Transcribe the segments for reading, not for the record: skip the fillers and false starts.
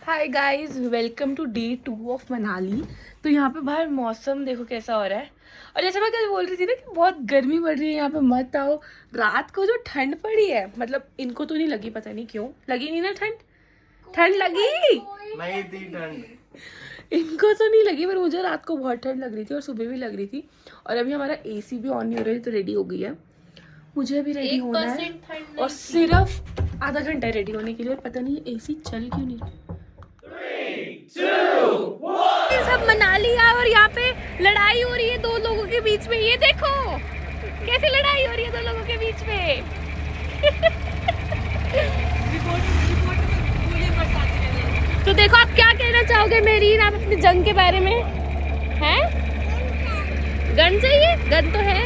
Hi guys, welcome to day 2 of Manali. तो यहाँ पे बाहर मौसम देखो कैसा हो रहा है। और जैसे मैं कल बोल रही थी ना कि बहुत गर्मी पड़ रही है यहाँ पे, मत आओ। रात को जो ठंड पड़ी है, मतलब इनको तो नहीं लगी, पता नहीं क्यों लगी नहीं ना ठंड। ठंड लगी नहीं थी ठंड। इनको तो नहीं लगी, पर मुझे रात को बहुत ठंड लग रही थी और सुबह भी लग रही थी। और अभी हमारा एसी भी ऑन नहीं हो रहा है, तो रेडी हो गई है। मुझे अभी रेडी होना है और सिर्फ आधा घंटा रेडी होने के लिए। और पता नहीं एसी चल क्यों नहीं रहा। सब मनाली आ और यहाँ पे लड़ाई हो रही है दो लोगों के बीच में। ये देखो कैसी लड़ाई हो रही है दो लोगों के बीच में। तो देखो, आप क्या कहना चाहोगे मेरी आप अपनी जंग के बारे में? हैं? गन चाहिए? गन तो है।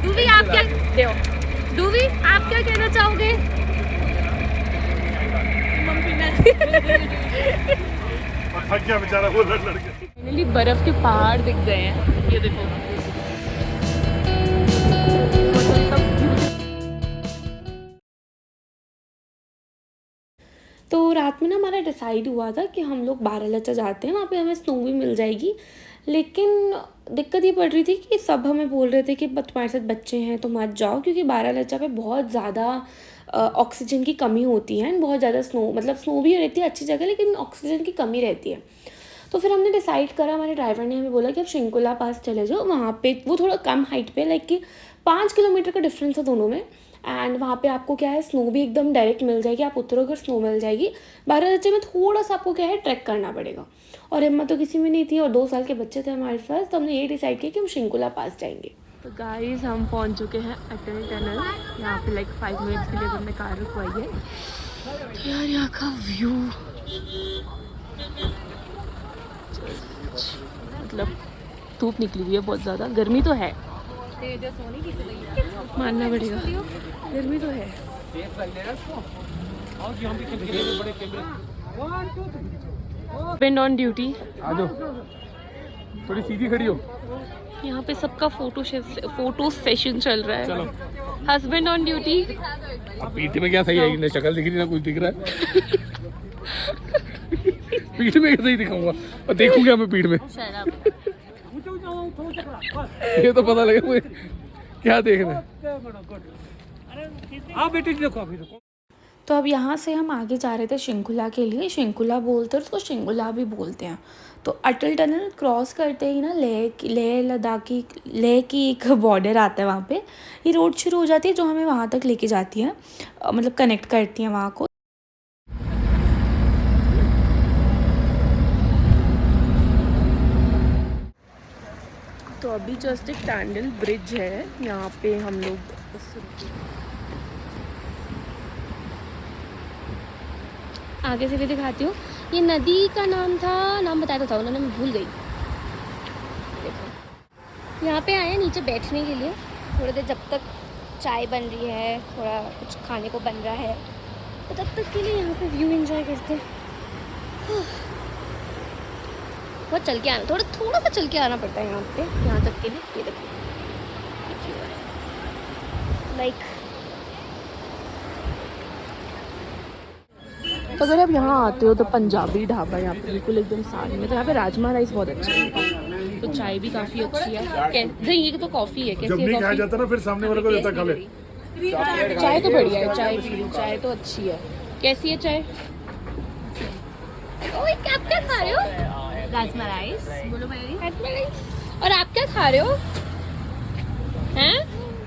डूवी आप क्या दो? डूवी आप क्या कहना चाहोगे? थक गया बेचारा वो लड़के। फाइनली बर्फ के पहाड़ दिख गए हैं, ये देखो। तो रात में ना हमारा डिसाइड हुआ था कि हम लोग बारालाचा जाते हैं, वहाँ पे हमें स्नो भी मिल जाएगी। लेकिन दिक्कत ये पड़ रही थी कि सब हमें बोल रहे थे कि तुम्हारे साथ बच्चे हैं तो मत जाओ, क्योंकि बारालाचा पे बहुत ज़्यादा ऑक्सीजन की कमी होती है। बहुत ज़्यादा स्नो, मतलब स्नो भी रहती है अच्छी जगह, लेकिन ऑक्सीजन की कमी रहती है। तो फिर हमने डिसाइड करा, हमारे ड्राइवर ने हमें बोला कि आप शिंकुला पास चले जाओ। वहाँ पे वो थोड़ा कम हाइट पे, लाइक कि 5 किलोमीटर का डिफरेंस है दोनों में। एंड वहाँ पे आपको क्या है, स्नो भी एकदम डायरेक्ट मिल जाएगी। आप उतरोगे स्नो मिल जाएगी। बारालाचा में थोड़ा सा आपको क्या है, ट्रैक करना पड़ेगा। और हिम्मत तो किसी में नहीं थी, और 2 साल के बच्चे थे हमारे पास। तो हमने ये डिसाइड किया कि हम शिंकुला पास जाएंगे। तो गाइस, हम पहुँच चुके हैं अटल टनल। यहाँ पे लाइक 5 मिनट्स के लिए हमने कार रुकवाई है। तो यार यहाँ का व्यू, मतलब धूप निकली हुई है बहुत ज़्यादा। गर्मी तो है, मानना पड़ेगा, गर्मी तो है। Husband on duty. आ जाओ, थोड़ी सीधी खड़ी हो। यहाँ पे सबका फोटो सेशन चल रहा है। चलो। Husband on duty. अब पीठ में क्या सही आएगी, ना शक्ल दिख रही ना कुछ दिख रहा है। पीठ में कैसे ही दिखाऊंगा, और देखूंगा मैं पीठ में। ये तो पता लगे मुझे क्या देखना है। हाँ बेटे देखो अभी देखो। तो अब यहाँ से हम आगे जा रहे थे शिंकुला के लिए। शिंकुला बोलते हैं उसको, शिंकुला भी बोलते हैं। तो अटल टनल क्रॉस करते ही ना लेह लद्दाख की, लेह की एक बॉर्डर आता है। वहाँ पे ये रोड शुरू हो जाती है जो हमें वहाँ तक लेके जाती है, मतलब कनेक्ट करती है वहाँ को। तो अभी जस्ट एक टैंडल ब्रिज है, यहाँ पे हम लोग आगे से भी दिखाती हूँ। ये नदी का नाम था, नाम बताया तो था उन्होंने, मैं भूल गई। देखो यहाँ पे आए हैं नीचे बैठने के लिए थोड़ी देर, जब तक चाय बन रही है, थोड़ा कुछ खाने को बन रहा है, तो तब तक के लिए यहाँ पे व्यू एंजॉय करते हैं। बहुत चल के आना, थोड़ा सा चल के आना पड़ता है यहाँ पे, यहाँ तक के लिए। ये देखो लाइक, तो अगर आप यहाँ आते हो तो पंजाबी ढाबा यहाँ पे बिल्कुल एकदम साथ में। तो यहाँ पे राजमा राइस बहुत अच्छा है, तो चाय भी काफ़ी अच्छी है। नहीं, ये तो कॉफ़ी है। कैसी है कॉफ़ी? जाता ना फिर सामने वाले को देता खा ले। चाय तो बढ़िया है, चाय तो अच्छी है। कैसी है चाय? ओए, आप क्या खा रहे हो? राजमा राइस। बोलो मेरी। राजमा राइस। और आप क्या खा रहे हो? हैं?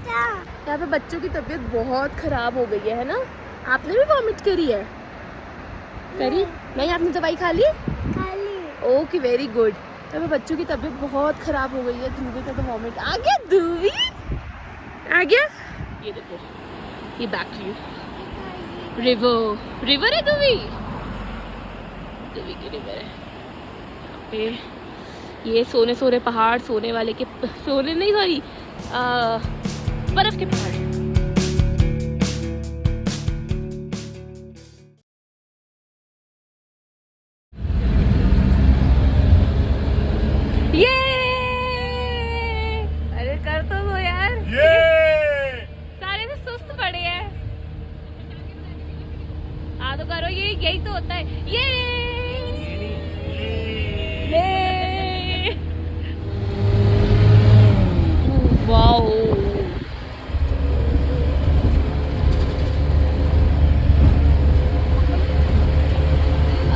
यहाँ पे बच्चों की तबीयत बहुत खराब हो गई है ना? आपने भी वॉमिट करी है? करी नहीं? आपने दवाई खा ली? Okay, very good. तो अभी बच्चों की तबीयत बहुत खराब हो गई है। ध्रुवी का तो वॉमिट आ गया। ध्रुवी आ गया। ये देखो, ये बैक व्यू, रिवर है। ध्रुवी की रिवर है यहाँ पे। ये सोने पहाड़, सोने वाले के सोने नहीं, सॉरी, बर्फ के पहाड़। ये अरे कर तो दो यार, सारे से सुस्त पड़े हैं। आ तो करो, ये यही तो होता है। ये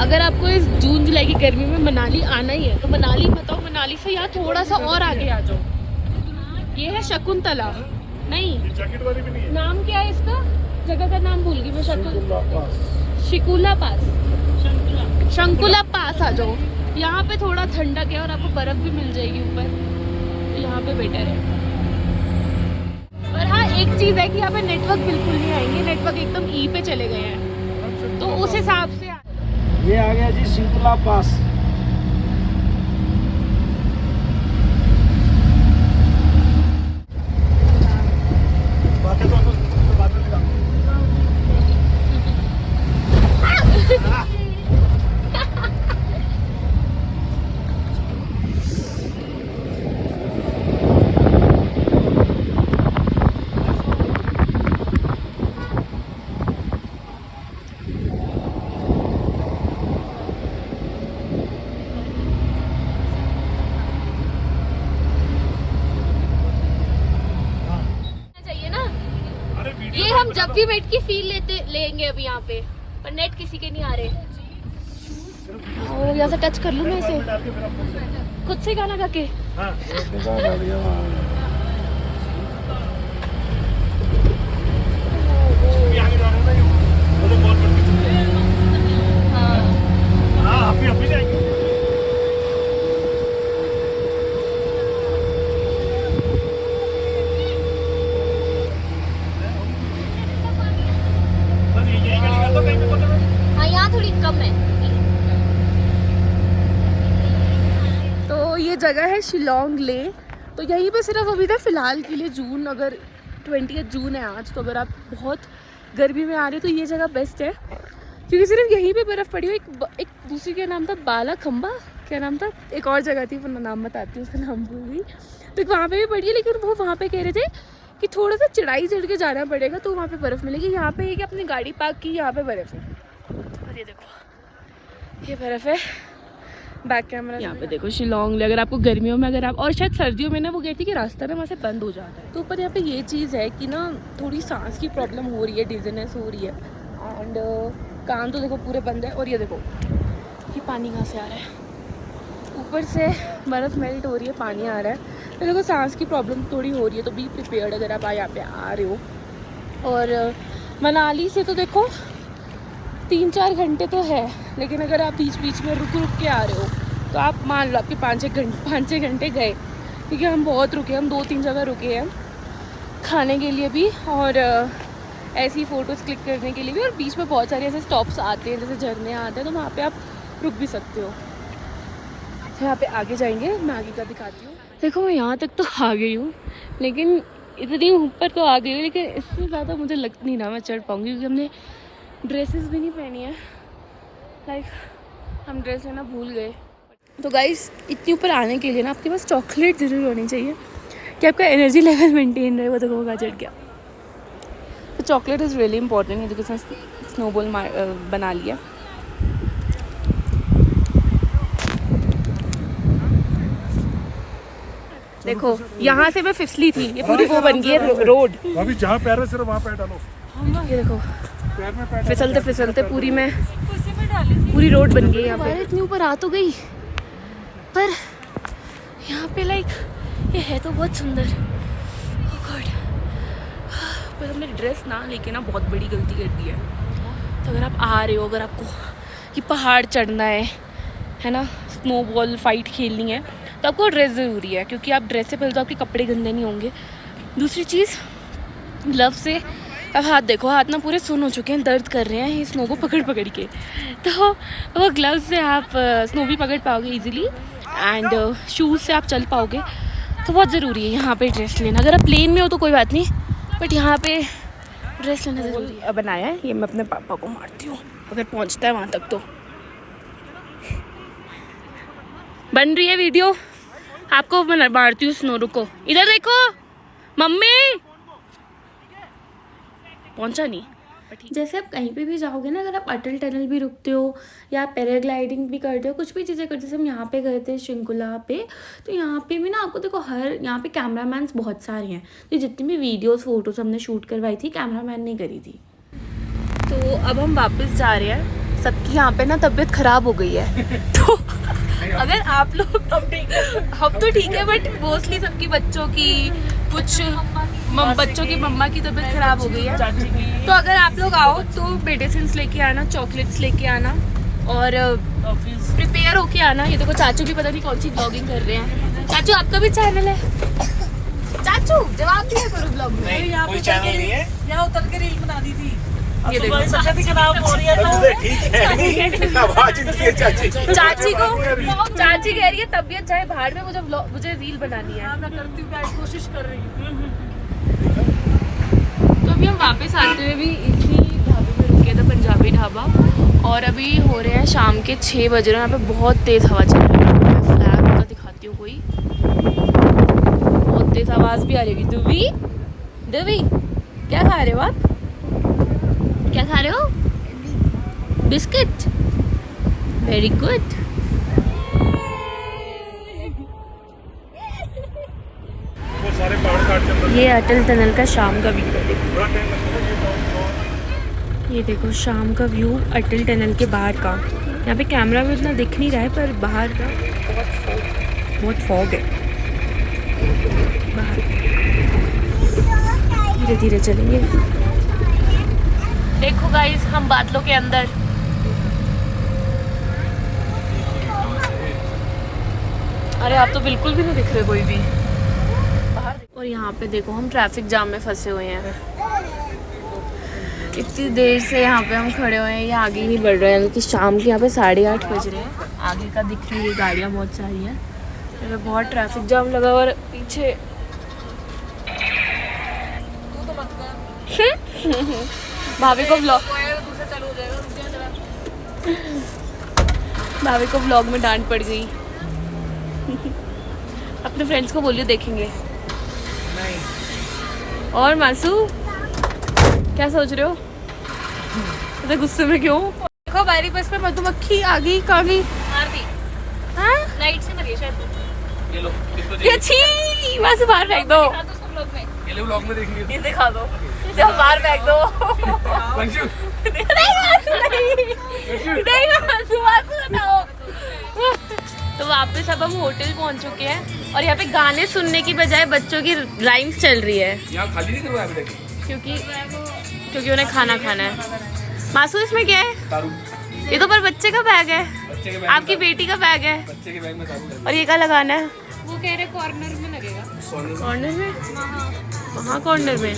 अगर आपको इस जून जुलाई की गर्मी में मनाली आना ही है तो मनाली बताओ, मनाली से यहाँ थोड़ा सा और आगे आ जाओ। ये है शकुंतला, नहीं जैकेट वाली भी नहीं है। नाम क्या है इसका, जगह का नाम भूल गई मैं। शिकुला पास, शंकुला पास आ जाओ। यहाँ पे थोड़ा ठंडक है और आपको बर्फ भी मिल जाएगी ऊपर, तो यहाँ पे बेटर है। पर हाँ एक चीज़ है कि यहाँ पे नेटवर्क बिल्कुल नहीं आएंगे, नेटवर्क एकदम ई पे चले गए हैं, तो उस हिसाब से ये आ गया जी शिकुला पास। ये हम जब भी नेट की फील लेंगे अभी यहाँ पे, पर नेट किसी के नहीं आ रहे। यहाँ से टच कर लूँ मैं इसे खुद से गाना गा के। हाँ यहाँ थोड़ी कम है। तो ये जगह है शिलोंग ले। तो यहीं पे सिर्फ अभी तक फ़िलहाल के लिए जून, अगर 20 जून है आज, तो अगर आप बहुत गर्मी में आ रहे हो तो ये जगह बेस्ट है, क्योंकि सिर्फ यहीं पे बर्फ़ पड़ी हुई। एक दूसरी का नाम था बाला खम्बा, क्या नाम था, एक और जगह थी, मैं नाम बताती हूँ, उसका नाम भूल गई। तो वहाँ पे भी पड़ी है, लेकिन वो वहाँ पे कह रहे थे कि थोड़ा सा चढ़ाई चढ़ के जाना पड़ेगा तो वहाँ पे बर्फ़ मिलेगी। यहाँ पे है कि अपनी गाड़ी पार्क की, यहाँ पे बर्फ़ है। और ये देखो, ये बर्फ़ है। बैक कैमरा यहाँ पे देखो शिलोंग ले। अगर आपको गर्मियों में, अगर आप, और शायद सर्दियों में ना, वो कहती कि रास्ता ना वहाँ से बंद हो जाता है। तो ऊपर यहाँ पे ये चीज़ है कि ना थोड़ी सांस की प्रॉब्लम हो रही है, डिजीनेस हो रही है, एंड कान तो देखो पूरे बंद है। और ये देखो ये पानी कहाँ से आ रहा है, ऊपर से बर्फ़ मेल्ट हो रही है, पानी आ रहा है। तो देखो सांस की प्रॉब्लम थोड़ी हो रही है, तो बी प्रिपेयर्ड अगर आप यहाँ पे आ रहे हो। और मनाली से तो देखो 3-4 घंटे तो है, लेकिन अगर आप बीच बीच में रुक के आ रहे हो तो आप मान लो आपके 5-6 घंटे गए, क्योंकि हम बहुत रुके, हम 2-3 जगह रुके हैं खाने के लिए भी, और ऐसी फ़ोटोज़ क्लिक करने के लिए भी। और बीच में बहुत सारे ऐसे स्टॉप्स आते हैं, जैसे झरने आते हैं, तो वहाँ पे आप रुक भी सकते हो। यहाँ पे आगे जाएंगे, मैं आगे का दिखाती हूँ। देखो मैं यहाँ तक तो आ गई हूँ, लेकिन इतनी ऊपर तो आ गई हूँ, लेकिन इससे ज़्यादा मुझे लग नहीं रहा मैं चढ़ पाऊँगी, क्योंकि हमने ड्रेसेस भी नहीं पहनी है। लाइक हम ड्रेस लेना भूल गए। तो गाइस इतनी ऊपर आने के लिए ना आपके पास चॉकलेट ज़रूर होनी चाहिए कि आपका एनर्जी लेवल मेंटेन रहे। वो देखो वो चढ़ गया। तो चॉकलेट इज़ रियली इंपॉर्टेंट है, देखो स्नोबॉल बना लिया। देखो यहाँ से मैं फिसली थी, ये पूरी वो बन गई है रोड। अभी जहाँ पैर है सिर्फ वहाँ पैर डालो। ये देखो पैर में पैर फिसलते फिसलते पूरी रोड बन गई है यहाँ पे। इतनी ऊपर आ तो गई, पर यहाँ पे लाइक ये है तो बहुत सुंदर। ओह गॉड, पर हमने ड्रेस ना लेके ना बहुत बड़ी गलती कर दी है। तो अगर आप आ रहे हो, अगर आपको ये पहाड़ चढ़ना है ना, स्नोबॉल फाइट खेलनी है, तो आपको ड्रेस ज़रूरी है, क्योंकि आप ड्रेस से पहले तो आपके कपड़े गंदे नहीं होंगे। दूसरी चीज़, ग्लव से, अब हाथ देखो, हाथ ना पूरे सुन हो चुके हैं, दर्द कर रहे हैं स्नो को पकड़ पकड़ के। तो वो ग्लव से आप स्नो भी पकड़ पाओगे इजीली, एंड शूज़ से आप चल पाओगे। तो बहुत ज़रूरी है यहाँ पे ड्रेस लेना। अगर आप प्लेन में हो तो कोई बात नहीं, बट यहाँ पे ड्रेस लेना ज़रूरी है। बनाया है ये, मैं अपने पापा को मारती हूँ अगर पहुँचता है वहाँ तक। तो बन रही है वीडियो, आपको मैं मारती हूँ स्नो। रुको, इधर देखो मम्मी, पहुंचा नहीं। जैसे आप कहीं पे भी जाओगे ना, अगर आप अटल टनल भी रुकते हो या पैराग्लाइडिंग भी करते हो, कुछ भी चीज़ें करते हो, जैसे हम यहाँ पे गए थे शिंकुला पे, तो यहाँ पे भी ना आपको देखो यहाँ पे कैमरामैन्स बहुत सारे हैं। तो जितनी भी वीडियोस फोटोज़ हमने शूट करवाई थी, कैमरामैन ने करी थी। तो अब हम वापस जा रहे हैं सबकी यहाँ पे ना तबीयत खराब हो गई है तो अगर आप लोग हम तो ठीक है बट मोस्टली सबकी बच्चों की कुछ बच्चों की मम्मा की तबीयत खराब हो गई है। तो अगर आप लोग आओ तो मेडिसिन लेके आना, चॉकलेट्स लेके आना और प्रिपेयर होके आना। ये देखो चाचू भी पता नहीं कौन सी ब्लॉगिंग कर रहे हैं। चाचू आपका भी चैनल है? चाचू जवाब दिया करो ब्लॉग में। कोई चैनल नहीं है। यहाँ उतर के रील बना दी थी। ये देखो तबीयत खराब हो रही है ठीक है आवाज इनकी है चाची। चाची कह रही है तबीयत चाहे भाड़ में, मुझे रील बनानी है। मैं करती हूँ गाइस, कोशिश कर रही हूँ। तो अभी हम वापस आते हुए भी इसी ढाबे में रुके थे, पंजाबी ढाबा। और अभी हो रहे हैं शाम के 6 बज रहे हैं। यहाँ पे बहुत तेज़ हवा चल रही है। मैं फ्लैग का दिखाती हूँ, कोई बहुत तेज़ आवाज़ भी आ रही होगी। दुबी क्या खा रहे हो आप? क्या खा रहे हो? बिस्किट। Very good. सारे पहाड़ काट के ये अटल टनल का शाम का व्यू है। ये देखो शाम का व्यू अटल टनल के बाहर का। यहाँ पे कैमरा में उतना दिख नहीं रहा है पर बाहर का बहुत फॉग है। बाहर धीरे धीरे चलेंगे। देखो गाइस हम बादलों के अंदर। अरे आप तो बिल्कुल भी नहीं दिख रहे कोई भी। और यहाँ पे देखो हम ट्रैफिक जाम में फंसे हुए हैं। इतनी देर से यहाँ पे हम खड़े हुए हैं, ये आगे ही नहीं बढ़ रहे हैं। क्योंकि शाम के यहाँ पे 8:30 बज रहे हैं। आगे का दिख नहीं रही, गाड़ियाँ बहुत सारी हैं। तो बहुत ट्रैफिक जाम लगा और पीछे भाभी को व्लॉग में डांट पड़ गई। अपने फ्रेंड्स को बोलियो देखेंगे। और मासू क्या सोच रहे हो? तो गुस्से में क्यों? देखो हमारी बस में मधुमक्खी आ गई। कहाँ गई? मार दी। हाँ? लाइट से मरी है शायद। ये लो ये छी, मासू बाहर फेंक दो। ये लो व्लॉग में देख लियो। ये दिखा दो। जब बाहर फेंक दो। पंचू नहीं मासू नहीं मासू बताओ। तो वापस अब हम होटल पहुंच चुके हैं और यहाँ पे गाने सुनने की बजाय बच्चों की राइम्स चल रही है। यहाँ खाली नहीं करवाया अभी तक क्योंकि उन्हें खाना खाना है। मासू इसमें क्या है? दारू। ये तो पर बच्चे का बैग है। बच्चे के बैग आपकी बेटी का बैग है। बच्चे के बैग में दारू। और ये क्या लगाना है? वो कह रहे कॉर्नर में लगेगा। कॉर्नर में? वहाँ कॉर्नर में